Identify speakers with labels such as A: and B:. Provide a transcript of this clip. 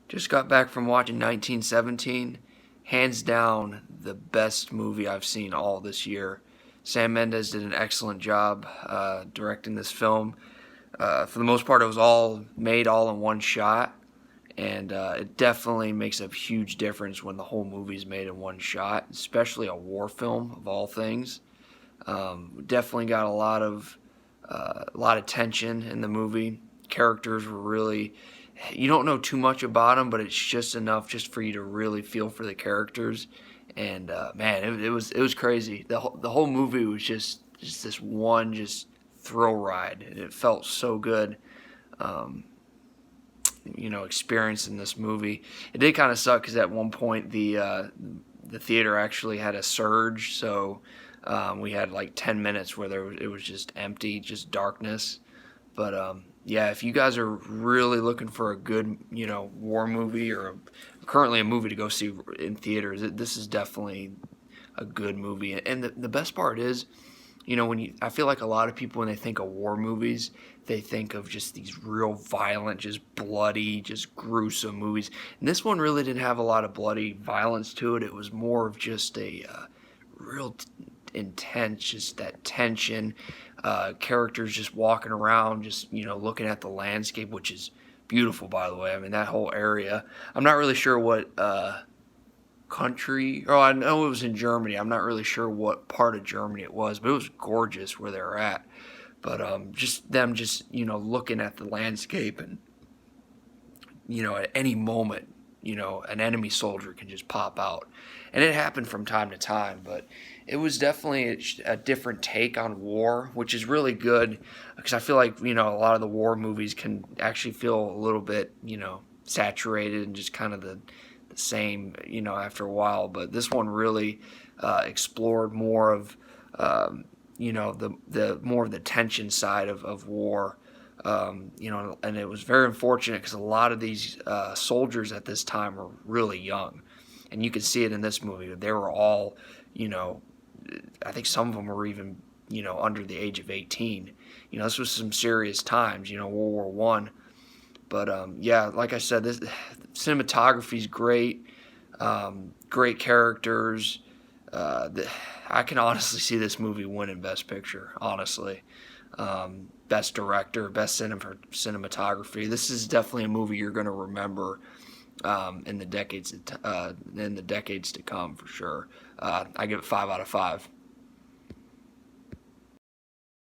A: Just got back from watching 1917. Hands down, the best movie I've seen all this year. Sam Mendes did an excellent job directing this film. For the most part, it was all made all in one shot, and it definitely makes a huge difference when the whole movie is made in one shot, especially a war film of all things. Definitely got a lot of tension in the movie. Characters were really, you don't know too much about them, but it's just enough just for you to really feel for the characters. And man, it was crazy. The whole movie was just this one just thrill ride, and it felt so good. Um, Experiencing this movie. It did kind of suck because at one point the theater actually had a surge, so we had like 10 minutes where it was just empty, just darkness. But yeah, if you guys are really looking for a good, war movie or currently a movie to go see in theaters, this is definitely a good movie. And the best part is, I feel like a lot of people when they think of war movies, they think of just these real violent, just bloody, just gruesome movies. And this one really didn't have a lot of bloody violence to it. It was more of just a real intense, just that tension. Characters just walking around, just looking at the landscape, which is beautiful, by the way. I mean, that whole area. I'm not really sure what country. Oh, I know it was in Germany. I'm not really sure what part of Germany it was, but it was gorgeous where they were at. But just them, just looking at the landscape, and at any moment, an enemy soldier can just pop out, and it happened from time to time. But it was definitely a different take on war, which is really good because I feel like a lot of the war movies can actually feel a little bit saturated and just kind of the same, after a while. But this one really explored more of, the more of the tension side of war. And it was very unfortunate because a lot of these soldiers at this time were really young, and you could see it in this movie. They were all, I think some of them were even, under the age of 18. This was some serious times, World War One. But yeah, like I said, this cinematography is great. Great characters. I can honestly see this movie winning Best Picture. Honestly, Best Director, Best Cinematography. This is definitely a movie you're going to remember in the decades to come for sure. I give it 5 out of 5.